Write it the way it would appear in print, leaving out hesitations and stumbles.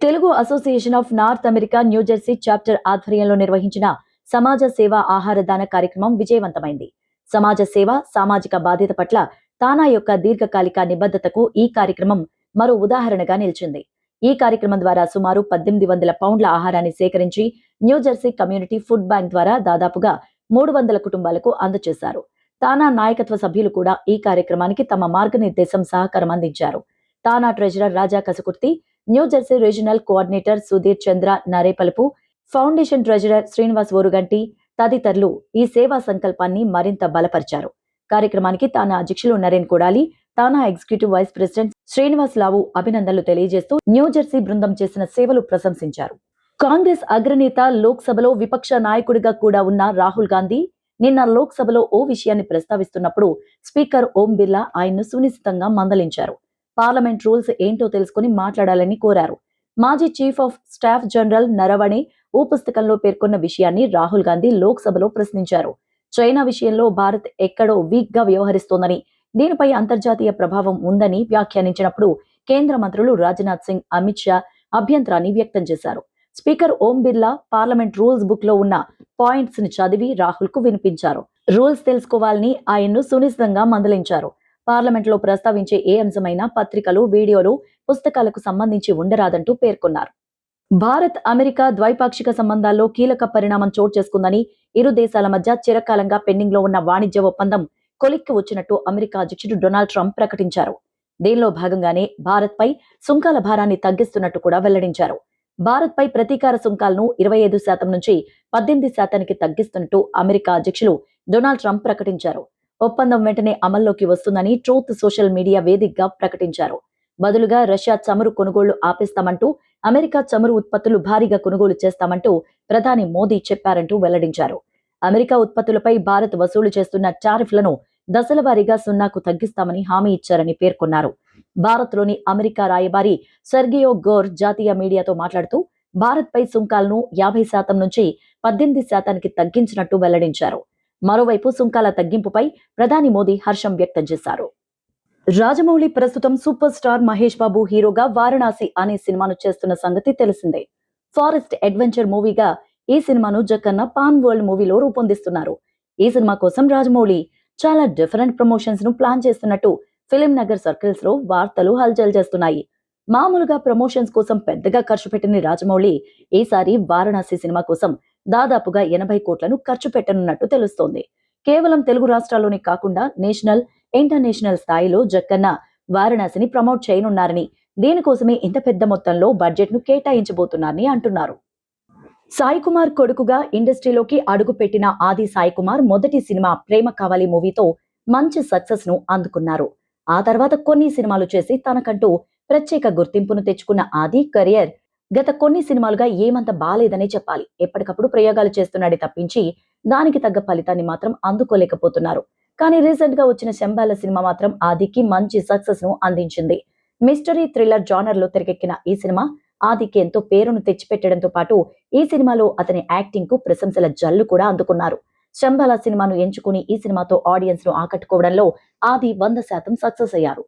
Telugu association of north America New Jersey chapter ఆధ్వర్యంలో నిర్వహించిన సమాజ సేవ ఆహారదాన కార్యక్రమం విజయవంతమైంది. సమాజ సేవ, సామాజిక బాధ్యత పట్ల తానా యొక్క దీర్ఘకాలిక నిబద్ధతకు ఈ కార్యక్రమం మరో ఉదాహరణగా నిలిచింది. ఈ కార్యక్రమం ద్వారా సుమారు 1800 పౌండ్ల ఆహారాన్ని సేకరించి న్యూజెర్సీ కమ్యూనిటీ ఫుడ్ బ్యాంక్ ద్వారా దాదాపుగా 300 కుటుంబాలకు అందజేశారు. తానా నాయకత్వ సభ్యులు కూడా ఈ కార్యక్రమానికి తమ మార్గనిర్దేశం సహకారం అందించారు. TANA treasurer Raja Kasukurthi, New Jersey regional coordinator Sudheer Chandra Narepalupu, foundation treasurer Srinivas Oruganti తదితరులు ఈ సేవా సంకల్పాన్ని మరింత బలపరిచారు. కార్యక్రమానికి తానా అధ్యక్షులు Naren Kodali, TANA executive vice president Srinivas Lavu అభినందనలు తెలియజేస్తూ న్యూజెర్సీ బృందం చేసిన సేవలు ప్రశంసించారు. కాంగ్రెస్ అగ్రనేత, లోక్సభలో విపక్ష నాయకుడిగా కూడా ఉన్న రాహుల్ గాంధీ నిన్న లోక్సభలో ఓ విషయాన్ని ప్రస్తావిస్తున్నప్పుడు స్పీకర్ ఓం బిర్లా ఆయన్ను సునిశితంగా మందలించారు. పార్లమెంట్ రూల్స్ ఏంటో తెలుసుకుని మాట్లాడాలని కోరారు. మాజీ chief of staff general Naravane ఓ పుస్తకంలో పేర్కొన్న విషయాన్ని రాహుల్ గాంధీ లోక్సభలో ప్రశ్నించారు. చైనా విషయంలో భారత్ ఎక్కడో వీక్ గా వ్యవహరిస్తోందని, దీనిపై అంతర్జాతీయ ప్రభావం ఉందని వ్యాఖ్యానించినప్పుడు కేంద్ర మంత్రులు రాజ్నాథ్ సింగ్, అమిత్ షా అభ్యంతరాన్ని వ్యక్తం చేశారు. Speaker Om Birla parliament rules book లో ఉన్న పాయింట్స్ ని చదివి రాహుల్ కు వినిపించారు. రూల్స్ తెలుసుకోవాలని ఆయన్ను సునిశితంగా మందలించారు. పార్లమెంట్ లో ప్రస్తావించే ఏ అంశమైనా పత్రికలు, వీడియోలు, పుస్తకాలకు సంబంధించి ఉండరాదంటూ పేర్కొన్నారు. భారత్ అమెరికా ద్వైపాక్షిక సంబంధాల్లో కీలక పరిణామం చోటు చేసుకుందని, ఇరు దేశాల మధ్య చిరకాలంగా పెండింగ్ లో ఉన్న వాణిజ్య ఒప్పందం కొలిక్కి వచ్చినట్టు అమెరికా అధ్యక్షుడు డొనాల్డ్ ట్రంప్ ప్రకటించారు. దీనిలో భాగంగానే భారత్ పై సుంకాల భారాన్ని తగ్గిస్తున్నట్టు కూడా వెల్లడించారు. భారత్ పై ప్రతీకార సుంకాలను 25% నుంచి 18% తగ్గిస్తున్నట్టు అమెరికా అధ్యక్షులు డొనాల్డ్ ట్రంప్ ప్రకటించారు. ఒప్పందం వెంటనే అమల్లోకి వస్తుందని ట్రూత్ సోషల్ మీడియా వేదికగా ప్రకటించారు. బదులుగా రష్యా చమురు కొనుగోళ్లు ఆపేస్తామంటూ, అమెరికా చమురు ఉత్పత్తులు భారీగా కొనుగోలు చేస్తామంటూ ప్రధాని మోదీ చెప్పారంటూ వెల్లడించారు. అమెరికా ఉత్పత్తులపై భారత్ వసూలు చేస్తున్న టారిఫ్లను దశల వారీగా 0కు తగ్గిస్తామని హామీ ఇచ్చారని పేర్కొన్నారు. భారత్లోని అమెరికా రాయబారి సెర్గియో గోర్ జాతీయ మీడియాతో మాట్లాడుతూ భారత్ పై సుంకాలను 50% నుంచి 18%కి తగ్గించినట్టు వెల్లడించారు. మరోవైపు సుంకాల తగ్గింపుపై ప్రధాని మోదీ హర్షం వ్యక్తం చేశారు. రాజమౌళి ప్రస్తుతం సూపర్ స్టార్ మహేష్ బాబు హీరోగా వారణాసి అనే సినిమాను చేస్తున్న సంగతి తెలిసిందే. ఫారెస్ట్ అడ్వెంచర్ మూవీగా ఈ సినిమాను జక్కన్న పాన్ వరల్డ్ మూవీలో రూపొందిస్తున్నారు. ఈ సినిమా కోసం రాజమౌళి చాలా డిఫరెంట్ ప్రమోషన్స్ ను ప్లాన్ చేస్తున్నట్టు ఫిలిం నగర్ సర్కిల్స్ లో వార్తలు హల్చల్ చేస్తున్నాయి. మామూలుగా ప్రమోషన్స్ కోసం పెద్దగా ఖర్చు పెట్టిన రాజమౌళి ఈసారి వారణాసి సినిమా కోసం దాదాపుగా 80 కోట్లను ఖర్చు పెట్టనున్నట్టు తెలుస్తోంది. కేవలం తెలుగు రాష్ట్రాల్లోనే కాకుండా నేషనల్, ఇంటర్నేషనల్ స్థాయిలో జక్కన్న వారణాసిని ప్రమోట్ చేయనున్నారని, దీనికోసమే ఇంత పెద్ద మొత్తంలో బడ్జెట్ ను కేటాయించబోతున్నారని అంటున్నారు. సాయి కుమార్ కొడుకుగా ఇండస్ట్రీలోకి అడుగు పెట్టిన ఆది సాయి కుమార్ మొదటి సినిమా ప్రేమ కావాలి మూవీతో మంచి సక్సెస్ ను అందుకున్నారు. ఆ తర్వాత కొన్ని సినిమాలు చేసి తనకంటూ ప్రత్యేక గుర్తింపును తెచ్చుకున్న ఆది కెరియర్ గత కొన్ని సినిమాలుగా ఏమంత బాలేదనే చెప్పాలి. ఎప్పటికప్పుడు ప్రయోగాలు చేస్తున్నాడే తప్పించి దానికి తగ్గ ఫలితాన్ని మాత్రం అందుకోలేకపోతున్నారు. కానీ రీసెంట్ గా వచ్చిన శంబాల సినిమా మాత్రం ఆదికి మంచి సక్సెస్ ను అందించింది. మిస్టరీ థ్రిల్లర్ జానర్ లో తెరకెక్కిన ఈ సినిమా ఆదికి ఎంతో పేరును తెచ్చిపెట్టడంతో పాటు ఈ సినిమాలో అతని యాక్టింగ్ కు ప్రశంసల జల్లు కూడా అందుకున్నారు. శంబాల సినిమాను ఎంచుకుని ఈ సినిమాతో ఆడియన్స్ ను ఆకట్టుకోవడంలో ఆది 100% సక్సెస్ అయ్యారు.